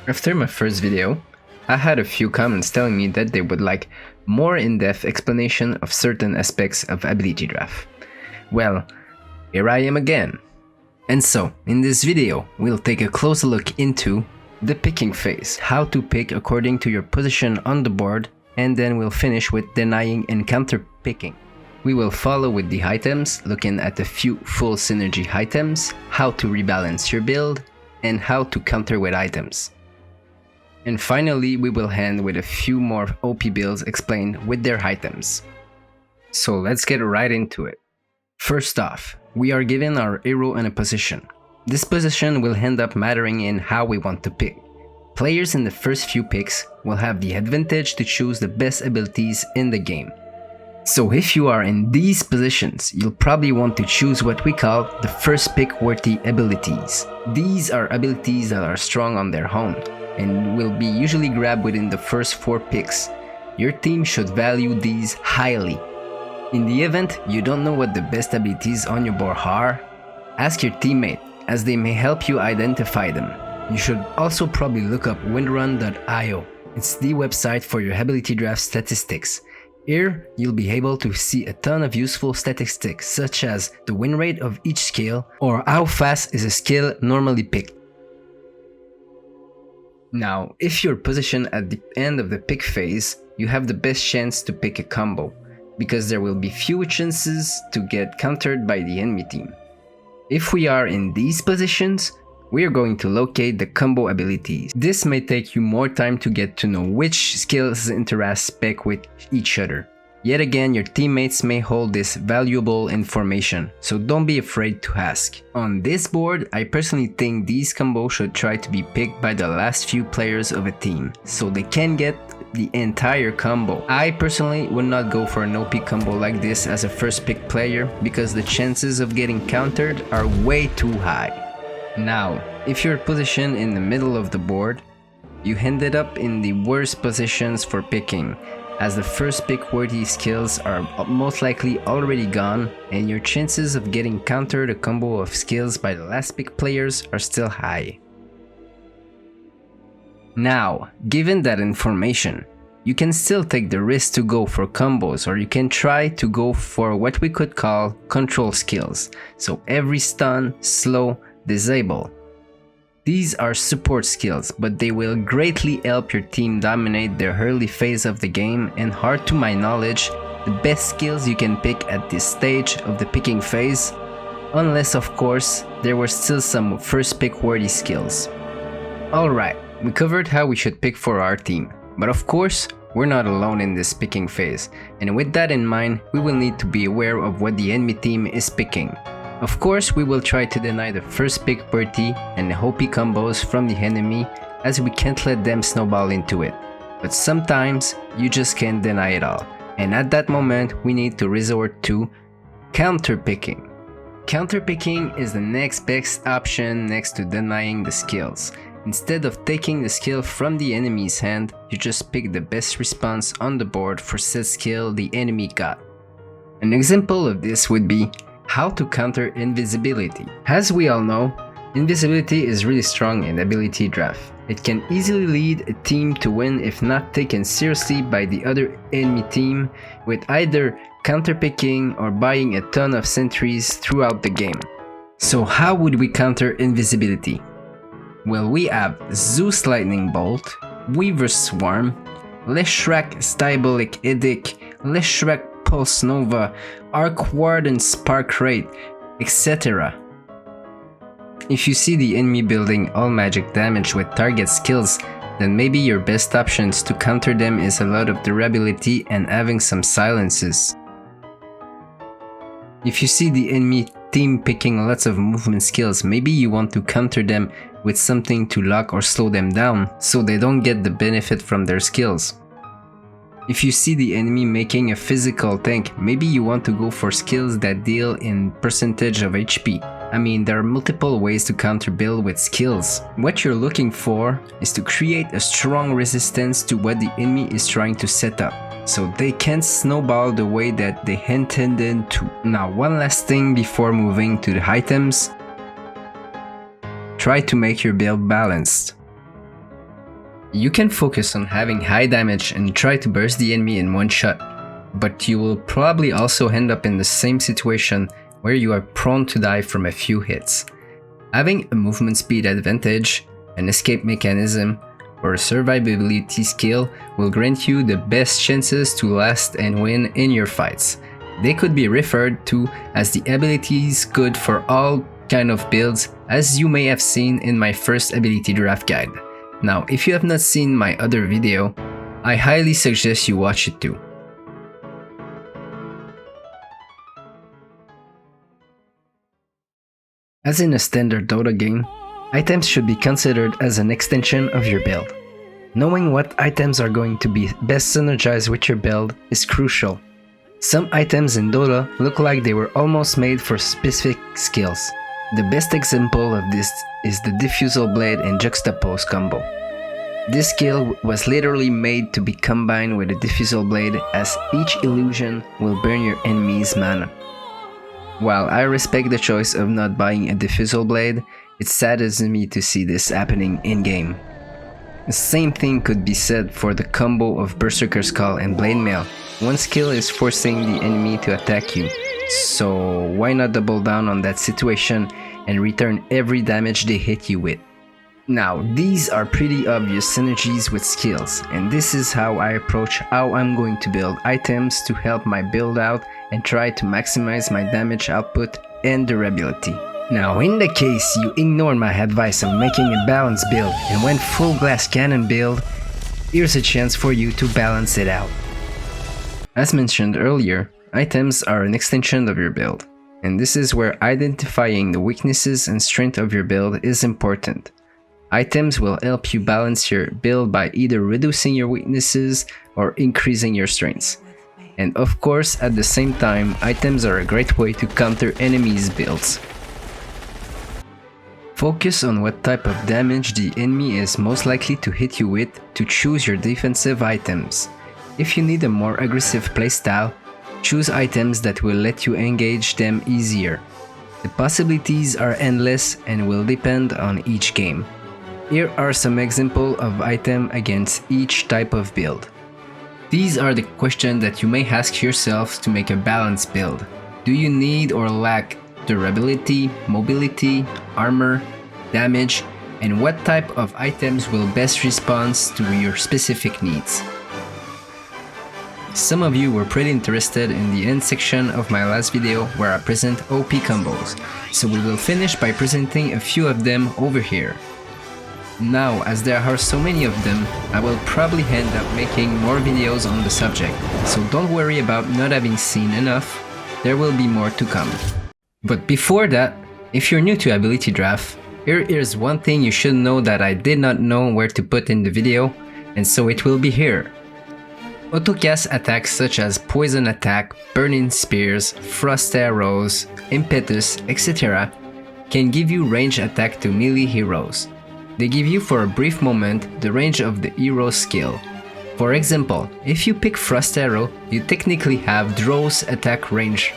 After my first video, I had a few comments telling me that they would like more in-depth explanation of certain aspects of ability draft. Well, here I am again. And so, in this video, we'll take a closer look into the picking phase, how to pick according to your position on the board, and then we'll finish with denying and counter picking. We will follow with the items, looking at a few full synergy items, how to rebalance your build, and how to counter with items. And finally, we will end with a few more OP builds explained with their items. So let's get right into it. First off, we are given our hero in a position. This position will end up mattering in how we want to pick. Players in the first few picks will have the advantage to choose the best abilities in the game. So if you are in these positions, you'll probably want to choose what we call the first pick worthy abilities. These are abilities that are strong on their own and will be usually grabbed within the first 4 picks. Your team should value these highly. In the event you don't know what the best abilities on your board are, ask your teammate, as they may help you identify them. You should also probably look up windrun.io. It's the website for your ability draft statistics. Here, you'll be able to see a ton of useful statistics such as the win rate of each skill or how fast is a skill normally picked. Now, if you're positioned at the end of the pick phase, you have the best chance to pick a combo, because there will be fewer chances to get countered by the enemy team. If we are in these positions, we are going to locate the combo abilities. This may take you more time to get to know which skills interact spec with each other. Yet again, your teammates may hold this valuable information, so don't be afraid to ask. On this board, I personally think these combos should try to be picked by the last few players of a team, so they can get the entire combo. I personally would not go for an OP combo like this as a first pick player, because the chances of getting countered are way too high. Now, if you're positioned in the middle of the board, you ended up in the worst positions for picking, as the first pick worthy skills are most likely already gone and your chances of getting countered a combo of skills by the last pick players are still high. Now, given that information, you can still take the risk to go for combos, or you can try to go for what we could call control skills, so every stun, slow, disable. These are support skills, but they will greatly help your team dominate the early phase of the game, and are, to my knowledge, the best skills you can pick at this stage of the picking phase, unless of course there were still some first pick worthy skills. Alright, we covered how we should pick for our team, but of course we're not alone in this picking phase, and with that in mind, we will need to be aware of what the enemy team is picking. Of course, we will try to deny the first pick worthy and the OP combos from the enemy, as we can't let them snowball into it. But sometimes, you just can't deny it all, and at that moment we need to resort to counter picking. Counter picking is the next best option next to denying the skills. Instead of taking the skill from the enemy's hand, you just pick the best response on the board for said skill the enemy got. An example of this would be how to counter invisibility. As we all know, invisibility is really strong in ability draft. It can easily lead a team to win if not taken seriously by the other enemy team, with either counterpicking or buying a ton of sentries throughout the game. So how would we counter invisibility? Well, we have Zeus Lightning Bolt, Weaver's Swarm, Leshrac Stibolic Edict, Leshrac Pulse Nova, Arc Ward and Spark Rate, etc. If you see the enemy building all magic damage with target skills, then maybe your best options to counter them is a lot of durability and having some silences. If you see the enemy team picking lots of movement skills, maybe you want to counter them with something to lock or slow them down, so they don't get the benefit from their skills. If you see the enemy making a physical tank, maybe you want to go for skills that deal in percentage of HP. I mean, there are multiple ways to counter build with skills. What you're looking for is to create a strong resistance to what the enemy is trying to set up, so they can't snowball the way that they intended to. Now, one last thing before moving to the items. Try to make your build balanced. You can focus on having high damage and try to burst the enemy in one shot, but you will probably also end up in the same situation where you are prone to die from a few hits. Having a movement speed advantage, an escape mechanism, or a survivability skill will grant you the best chances to last and win in your fights. They could be referred to as the abilities good for all kind of builds, as you may have seen in my first ability draft guide. Now, if you have not seen my other video, I highly suggest you watch it too. As in a standard Dota game, items should be considered as an extension of your build. Knowing what items are going to be best synergized with your build is crucial. Some items in Dota look like they were almost made for specific skills. The best example of this is the Diffusal Blade and Juxtapose combo. This skill was literally made to be combined with a Diffusal Blade, as each illusion will burn your enemy's mana. While I respect the choice of not buying a Diffusal Blade, it saddens me to see this happening in-game. The same thing could be said for the combo of Berserker Skull and Blade Mail. One skill is forcing the enemy to attack you, so why not double down on that situation and return every damage they hit you with? Now, these are pretty obvious synergies with skills, and this is how I approach how I'm going to build items to help my build out and try to maximize my damage output and durability. Now, in the case you ignore my advice on making a balanced build and went full glass cannon build, here's a chance for you to balance it out. As mentioned earlier, items are an extension of your build, and this is where identifying the weaknesses and strength of your build is important. Items will help you balance your build by either reducing your weaknesses or increasing your strengths. And of course, at the same time, items are a great way to counter enemies' builds. Focus on what type of damage the enemy is most likely to hit you with to choose your defensive items. If you need a more aggressive playstyle, choose items that will let you engage them easier. The possibilities are endless and will depend on each game. Here are some examples of items against each type of build. These are the questions that you may ask yourself to make a balanced build. Do you need or lack durability, mobility, armor, damage, and what type of items will best respond to your specific needs? Some of you were pretty interested in the end section of my last video where I present OP combos, so we will finish by presenting a few of them over here. Now, as there are so many of them, I will probably end up making more videos on the subject, so don't worry about not having seen enough, there will be more to come. But before that, if you're new to Ability Draft, here is one thing you should know that I did not know where to put in the video, and so it will be here. Autocast attacks such as Poison Attack, Burning Spears, Frost Arrows, Impetus, etc. can give you range attack to melee heroes. They give you for a brief moment the range of the hero's skill. For example, if you pick Frost Arrow, you technically have Draw's attack range.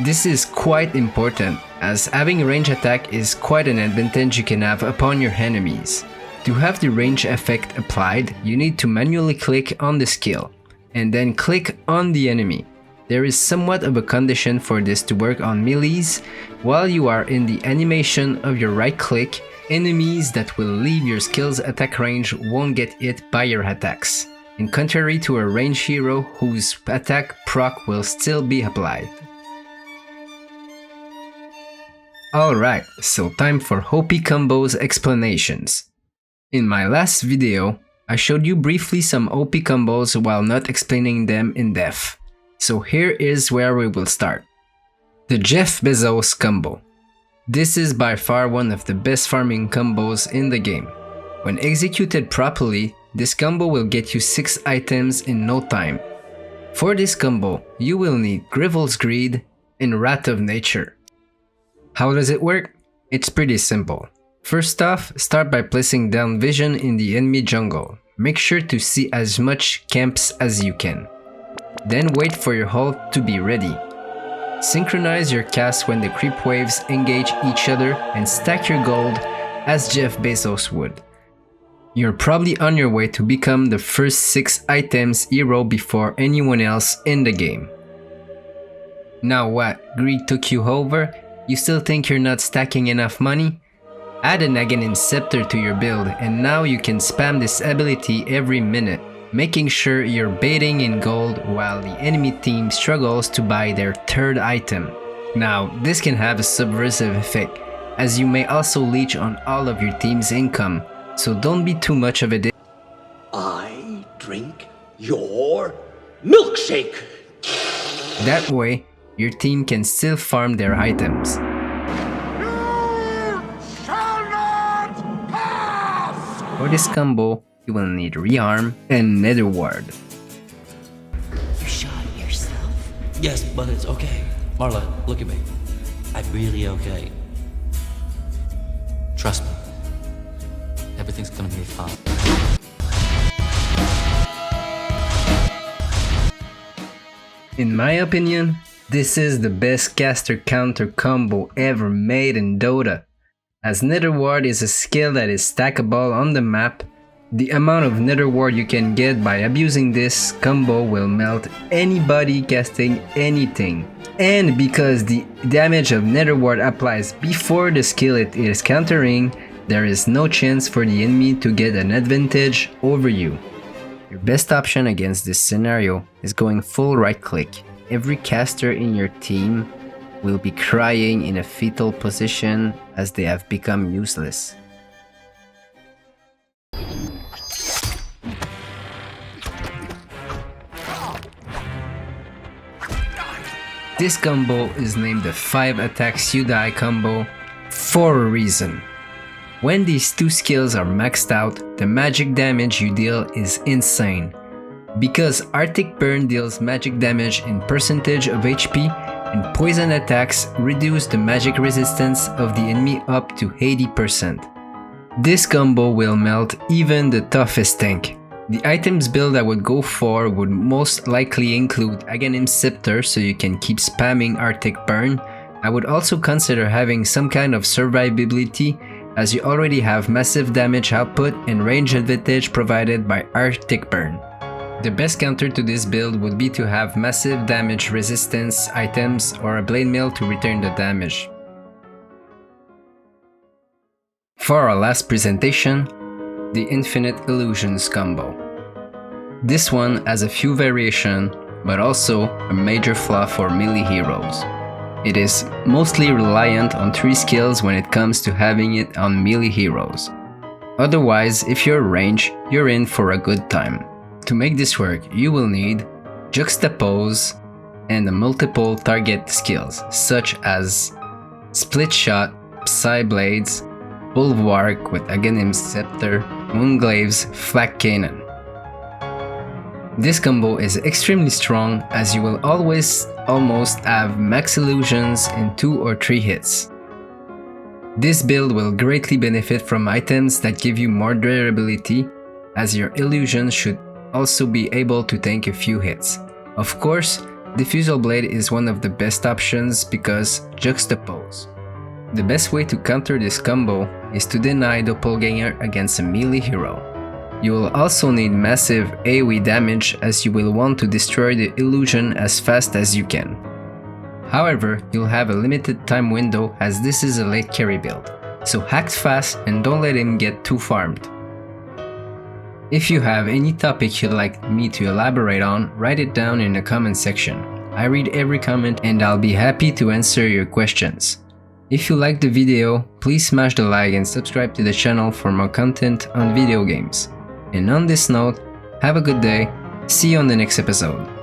This is quite important, as having a range attack is quite an advantage you can have upon your enemies. To have the range effect applied, you need to manually click on the skill, and then click on the enemy. There is somewhat of a condition for this to work on melees. While you are in the animation of your right click, enemies that will leave your skill's attack range won't get hit by your attacks, in contrary to a range hero whose attack proc will still be applied. Alright, so time for OP combos explanations. In my last video, I showed you briefly some OP combos while not explaining them in depth. So here is where we will start. The Jeff Bezos combo. This is by far one of the best farming combos in the game. When executed properly, this combo will get you 6 items in no time. For this combo, you will need Grivel's Greed and Wrath of Nature. How does it work? It's pretty simple. First off, start by placing down vision in the enemy jungle. Make sure to see as much camps as you can. Then wait for your ult to be ready. Synchronize your cast when the creep waves engage each other and stack your gold as Jeff Bezos would. You're probably on your way to become the first 6 items hero before anyone else in the game. Now what, greed took you over? You still think you're not stacking enough money? Add an Aghanim Scepter to your build and now you can spam this ability every minute, making sure you're baiting in gold while the enemy team struggles to buy their 3rd item. Now, this can have a subversive effect, as you may also leech on all of your team's income, so don't be too much of a dick. I drink your milkshake. That way, your team can still farm their items. For this combo, you will need Rearm and Nether Ward. You shot yourself? Yes, but it's okay. Marla, look at me. I'm really okay. Trust me. Everything's gonna be fine. In my opinion, this is the best caster counter combo ever made in Dota. As Nether Ward is a skill that is stackable on the map, the amount of Nether Ward you can get by abusing this combo will melt anybody casting anything. And because the damage of Nether Ward applies before the skill it is countering, there is no chance for the enemy to get an advantage over you. Your best option against this scenario is going full right click. Every caster in your team will be crying in a fetal position as they have become useless. This combo is named the 5 attacks you die combo for a reason. When these 2 skills are maxed out, the magic damage you deal is insane. Because Arctic Burn deals magic damage in percentage of HP, and poison attacks reduce the magic resistance of the enemy up to 80%. This combo will melt even the toughest tank. The items build I would go for would most likely include Aghanim Scepter so you can keep spamming Arctic Burn. I would also consider having some kind of survivability as you already have massive damage output and range advantage provided by Arctic Burn. The best counter to this build would be to have massive damage resistance items or a blade mill to return the damage. For our last presentation, the Infinite Illusions combo. This one has a few variations, but also a major flaw for melee heroes. It is mostly reliant on 3 skills when it comes to having it on melee heroes. Otherwise, if you're range, you're in for a good time. To make this work, you will need Juxtapose and multiple target skills such as Split Shot, Psy Blades, Bulwark with Aghanim Scepter, Moonglave's Flak Cannon. This combo is extremely strong as you will always almost have max illusions in 2 or 3 hits. This build will greatly benefit from items that give you more durability, as your illusions should also be able to tank a few hits. Of course, Diffusal Blade is one of the best options because Juxtapose. The best way to counter this combo is to deny Doppelganger against a melee hero. You will also need massive AoE damage as you will want to destroy the illusion as fast as you can. However, you'll have a limited time window as this is a late carry build, so act fast and don't let him get too farmed. If you have any topic you'd like me to elaborate on, write it down in the comment section. I read every comment and I'll be happy to answer your questions. If you liked the video, please smash the like and subscribe to the channel for more content on video games. And on this note, have a good day, see you on the next episode.